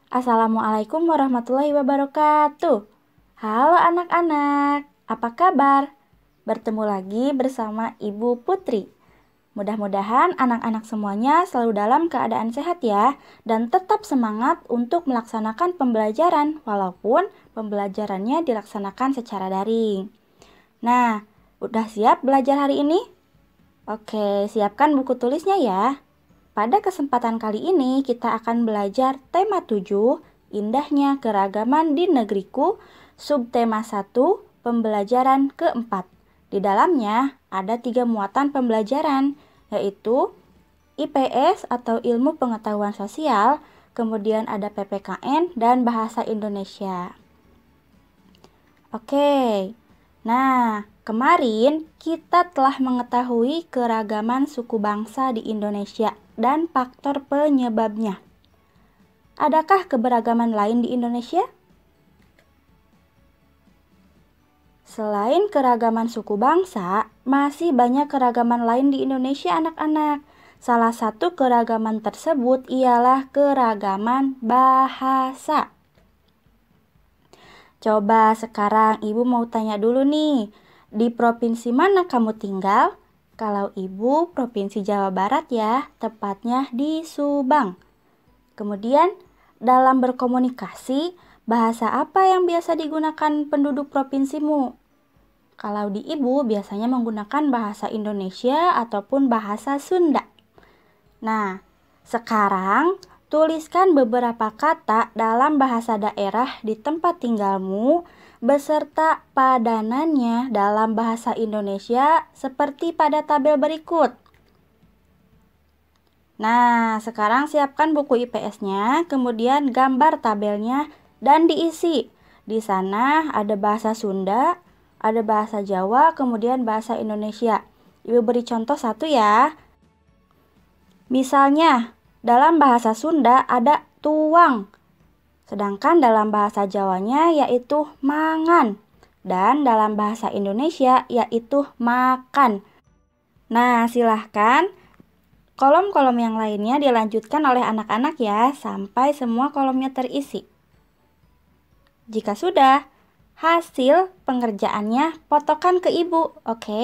Assalamualaikum warahmatullahi wabarakatuh. Halo anak-anak, apa kabar? Bertemu lagi bersama Ibu Putri. Mudah-mudahan anak-anak semuanya selalu dalam keadaan sehat ya, dan tetap semangat untuk melaksanakan pembelajaran walaupun pembelajarannya dilaksanakan secara daring. Nah, udah siap belajar hari ini? Oke, siapkan buku tulisnya ya. Pada kesempatan kali ini kita akan belajar tema 7, Indahnya Keragaman di Negeriku, subtema 1, pembelajaran keempat. Di dalamnya ada 3 muatan pembelajaran, yaitu IPS atau Ilmu Pengetahuan Sosial, kemudian ada PPKN dan Bahasa Indonesia. Oke, nah kemarin kita telah mengetahui keragaman suku bangsa di Indonesia dan faktor penyebabnya. Adakah keberagaman lain di Indonesia? Selain keragaman suku bangsa, masih banyak keragaman lain di Indonesia anak-anak. Salah satu keragaman tersebut ialah keragaman bahasa. Coba sekarang Ibu mau tanya dulu nih, di provinsi mana kamu tinggal? Kalau Ibu Provinsi Jawa Barat ya, tepatnya di Subang. Kemudian dalam berkomunikasi, bahasa apa yang biasa digunakan penduduk provinsimu? Kalau di Ibu biasanya menggunakan bahasa Indonesia ataupun bahasa Sunda. Nah, sekarang tuliskan beberapa kata dalam bahasa daerah di tempat tinggalmu beserta padanannya dalam bahasa Indonesia seperti pada tabel berikut. Nah, sekarang siapkan buku IPS-nya, kemudian gambar tabelnya dan diisi. Di sana ada bahasa Sunda, ada bahasa Jawa, kemudian bahasa Indonesia. Ibu beri contoh satu ya. Misalnya, dalam bahasa Sunda ada tuang, sedangkan dalam bahasa Jawanya yaitu mangan, dan dalam bahasa Indonesia yaitu makan. Nah, silahkan kolom-kolom yang lainnya dilanjutkan oleh anak-anak ya, sampai semua kolomnya terisi. Jika sudah, hasil pengerjaannya fotokan ke Ibu, oke?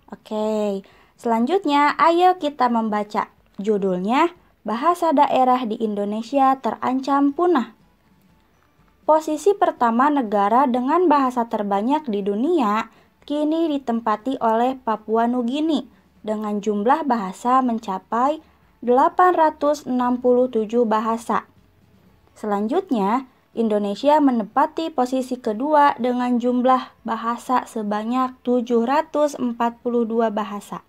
Oke, selanjutnya ayo kita membaca judulnya, Bahasa Daerah di Indonesia Terancam Punah. Posisi pertama negara dengan bahasa terbanyak di dunia kini ditempati oleh Papua Nugini dengan jumlah bahasa mencapai 867 bahasa. Selanjutnya, Indonesia menempati posisi kedua dengan jumlah bahasa sebanyak 742 bahasa.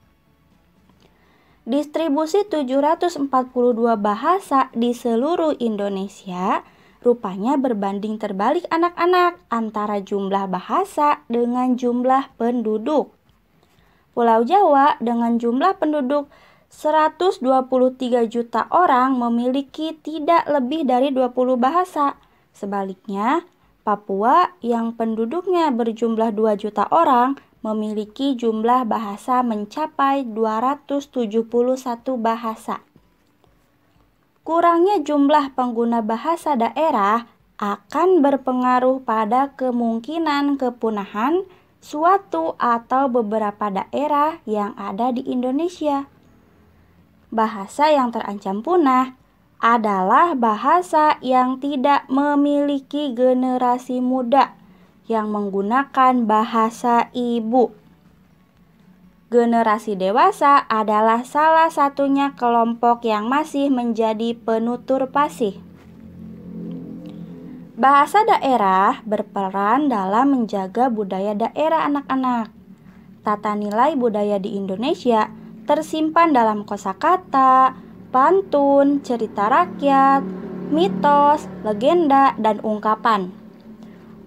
Distribusi 742 bahasa di seluruh Indonesia rupanya berbanding terbalik anak-anak antara jumlah bahasa dengan jumlah penduduk. Pulau Jawa dengan jumlah penduduk 123 juta orang memiliki tidak lebih dari 20 bahasa. Sebaliknya, Papua yang penduduknya berjumlah 2 juta orang memiliki jumlah bahasa mencapai 271 bahasa. Kurangnya jumlah pengguna bahasa daerah akan berpengaruh pada kemungkinan kepunahan suatu atau beberapa daerah yang ada di Indonesia. Bahasa yang terancam punah adalah bahasa yang tidak memiliki generasi muda yang menggunakan bahasa ibu. Generasi dewasa adalah salah satunya kelompok yang masih menjadi penutur fasih. Bahasa daerah berperan dalam menjaga budaya daerah anak-anak. Tata nilai budaya di Indonesia tersimpan dalam kosakata, pantun, cerita rakyat, mitos, legenda, dan ungkapan.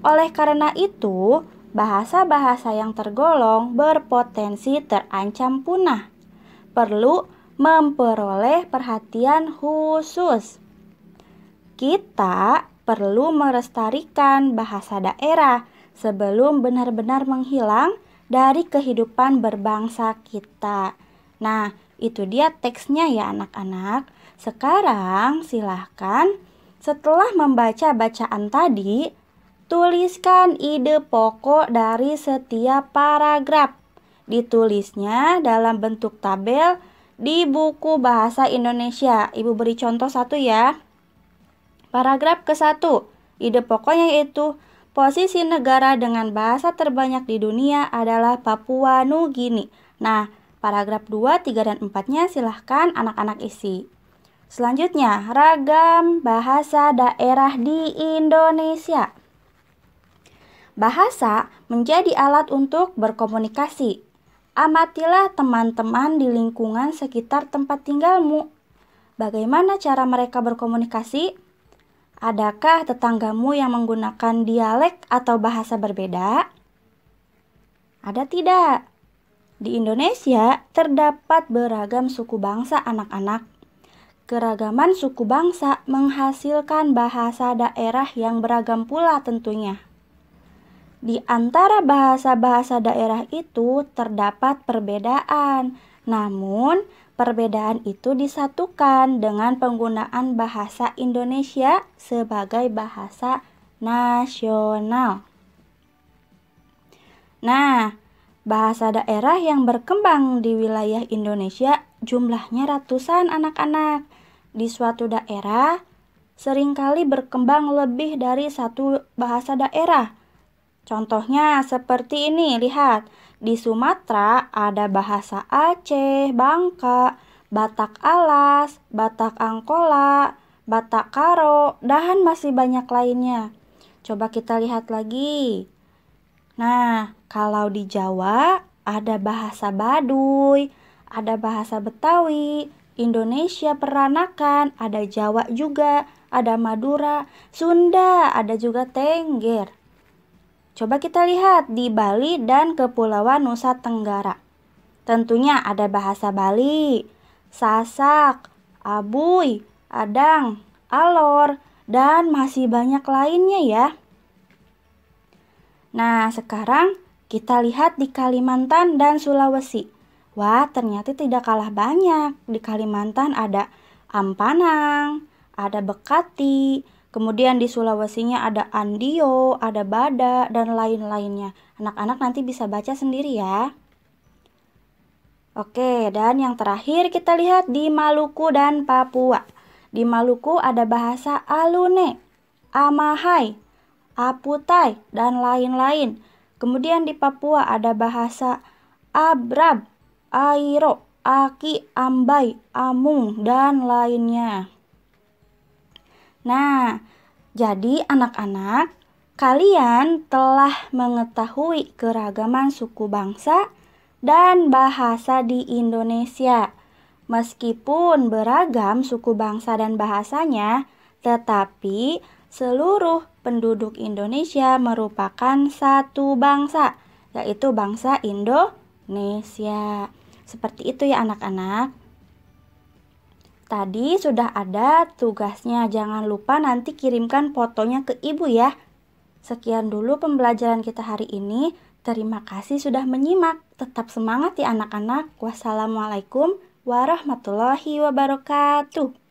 Oleh karena itu, bahasa-bahasa yang tergolong berpotensi terancam punah, perlu memperoleh perhatian khusus. Kita perlu melestarikan bahasa daerah sebelum benar-benar menghilang dari kehidupan berbangsa kita. Nah, itu dia teksnya ya anak-anak. Sekarang silahkan Setelah membaca bacaan tadi, tuliskan ide pokok dari setiap paragraf. Ditulisnya dalam bentuk tabel di buku Bahasa Indonesia. Ibu beri contoh satu ya. Paragraf ke-1, ide pokoknya yaitu posisi negara dengan bahasa terbanyak di dunia adalah Papua Nugini. Nah, paragraf 2, 3, dan 4-nya silahkan anak-anak isi. Selanjutnya, ragam bahasa daerah di Indonesia. Bahasa menjadi alat untuk berkomunikasi. Amatilah teman-teman di lingkungan sekitar tempat tinggalmu. Bagaimana cara mereka berkomunikasi? Adakah tetanggamu yang menggunakan dialek atau bahasa berbeda? Ada tidak? Di Indonesia terdapat beragam suku bangsa anak-anak. Keragaman suku bangsa menghasilkan bahasa daerah yang beragam pula tentunya. Di antara bahasa-bahasa daerah itu terdapat perbedaan, namun perbedaan itu disatukan dengan penggunaan bahasa Indonesia sebagai bahasa nasional. Nah, bahasa daerah yang berkembang di wilayah Indonesia jumlahnya ratusan anak-anak. Di suatu daerah seringkali berkembang lebih dari satu bahasa daerah. Contohnya seperti ini, lihat. Di Sumatera ada bahasa Aceh, Bangka, Batak Alas, Batak Angkola, Batak Karo, dan masih banyak lainnya. Coba kita lihat lagi. Nah, kalau di Jawa ada bahasa Baduy, ada bahasa Betawi, Indonesia Peranakan, ada Jawa juga, ada Madura, Sunda, ada juga Tengger. Coba kita lihat di Bali dan Kepulauan Nusa Tenggara. Tentunya ada bahasa Bali, Sasak, Abuy, Adang, Alor, dan masih banyak lainnya ya. Nah, sekarang kita lihat di Kalimantan dan Sulawesi. Wah, ternyata tidak kalah banyak. Di Kalimantan ada Ampanang, ada Bekati, kemudian di Sulawesinya ada Andio, ada Bada, dan lain-lainnya. Anak-anak nanti bisa baca sendiri ya. Oke, dan yang terakhir kita lihat di Maluku dan Papua. Di Maluku ada bahasa Alune, Amahai, Aputai, dan lain-lain. Kemudian di Papua ada bahasa Abrab, Airo, Aki, Ambai, Amung, dan lainnya. Nah, jadi anak-anak, kalian telah mengetahui keragaman suku bangsa dan bahasa di Indonesia. Meskipun beragam suku bangsa dan bahasanya, tetapi seluruh penduduk Indonesia merupakan satu bangsa, yaitu bangsa Indonesia. Seperti itu ya anak-anak. Tadi sudah ada tugasnya, jangan lupa nanti kirimkan fotonya ke ibu ya. Sekian dulu pembelajaran kita hari ini. Terima kasih sudah menyimak. Tetap semangat ya anak-anak. Wassalamualaikum warahmatullahi wabarakatuh.